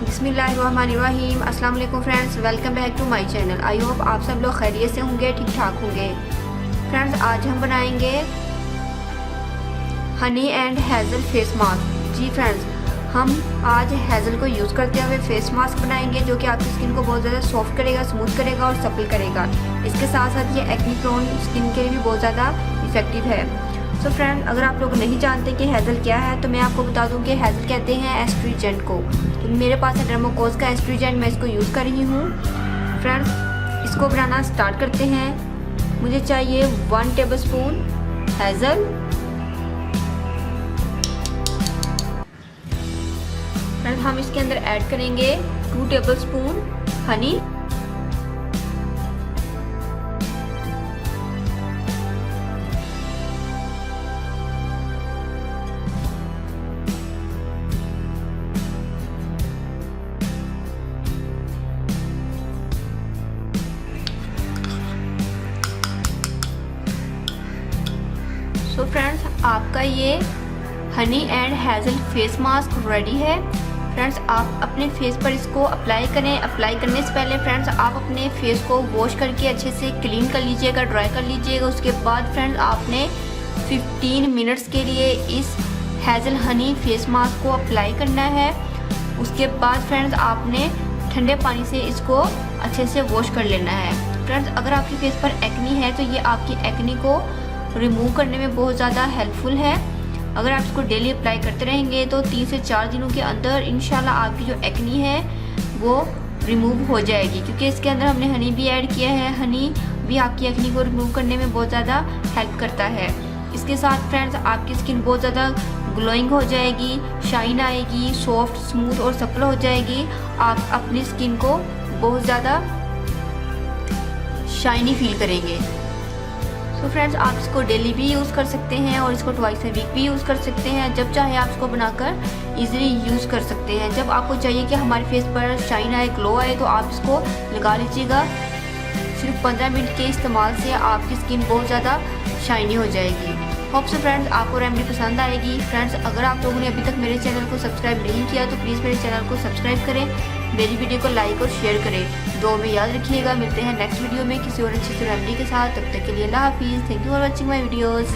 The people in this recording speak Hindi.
बिस्मिल्लाहिर्रहमानिर्रहीम। अस्सलाम वालेकुम friends, welcome back to my channel. I hope आप सब लोग खैरियत से होंगे, ठीक ठाक होंगे। फ्रेंड्स, आज हम बनाएंगे honey and hazel face mask. जी फ्रेंड्स, हम आज हेज़ल को यूज़ करते हुए फेस मास्क बनाएंगे जो कि आपकी स्किन को बहुत ज़्यादा सॉफ्ट करेगा, स्मूथ करेगा और सपल करेगा। इसके साथ साथ ये एक्ने प्रोन स्किन के लिए भी बहुत ज़्यादा इफेक्टिव है। सो फ्रेंड, अगर आप लोग नहीं जानते कि हेज़ल क्या है तो मैं आपको बता दूं कि हेज़ल कहते हैं एस्ट्रीजेंट को। तो मेरे पास है डर्माकोज का एस्ट्रीजेंट, मैं इसको यूज़ कर रही हूँ। फ्रेंड्स, इसको बनाना स्टार्ट करते हैं। मुझे चाहिए 1 टेबलस्पून हेज़ल। फ्रेंड्स, हम इसके अंदर ऐड करेंगे 2 टेबलस्पून हनी। सो फ्रेंड्स, आपका ये Honey and hazel face mask ready है। फ्रेंड्स, आप अपने फेस पर इसको अप्लाई करें। अप्लाई करने से पहले फ्रेंड्स आप अपने फेस को वॉश करके अच्छे से क्लीन कर लीजिएगा, ड्राई कर लीजिएगा। उसके बाद फ्रेंड्स आपने 15 मिनट्स के लिए इस हेज़ल हनी फेस मास्क को अप्लाई करना है। उसके बाद फ्रेंड्स आपने ठंडे पानी से इसको अच्छे से वॉश कर लेना है। फ्रेंड्स, अगर आपके फेस पर एक्नी है तो ये आपकी एक्नी को रिमूव करने में बहुत ज़्यादा हेल्पफुल है। अगर आप इसको डेली अप्लाई करते रहेंगे तो 3 से 4 दिनों के अंदर इंशाल्लाह आपकी जो एक्नी है वो रिमूव हो जाएगी, क्योंकि इसके अंदर हमने हनी भी ऐड किया है। हनी भी आपकी एक्नी को रिमूव करने में बहुत ज़्यादा हेल्प करता है। इसके साथ फ्रेंड्स आपकी स्किन बहुत ज़्यादा ग्लोइंग हो जाएगी, शाइन आएगी, सॉफ्ट, स्मूथ और सप्पल हो जाएगी। आप अपनी स्किन को बहुत ज़्यादा शाइनी फील करेंगे। तो फ्रेंड्स, आप इसको डेली भी यूज़ कर सकते हैं और इसको ट्वाइस अ वीक भी यूज़ कर सकते हैं। जब चाहे आप इसको बनाकर इजीली यूज़ कर सकते हैं। जब आपको चाहिए कि हमारे फेस पर शाइन आए, ग्लो आए, तो आप इसको लगा लीजिएगा। सिर्फ 15 मिनट के इस्तेमाल से आपकी स्किन बहुत ज़्यादा शाइनी हो जाएगी। होप सो फ्रेंड्स आपको रेमेडी पसंद आएगी। फ्रेंड्स, अगर आप लोगों ने अभी तक मेरे चैनल को सब्सक्राइब नहीं किया तो प्लीज़ मेरे चैनल को सब्सक्राइब करें, मेरी वीडियो को लाइक और शेयर करें। दुआ में याद रखिएगा। मिलते हैं नेक्स्ट वीडियो में किसी और अच्छी सी रेमेडी के साथ। तब तक के लिए अल्लाह हाफिज़। Thank you for watching my videos.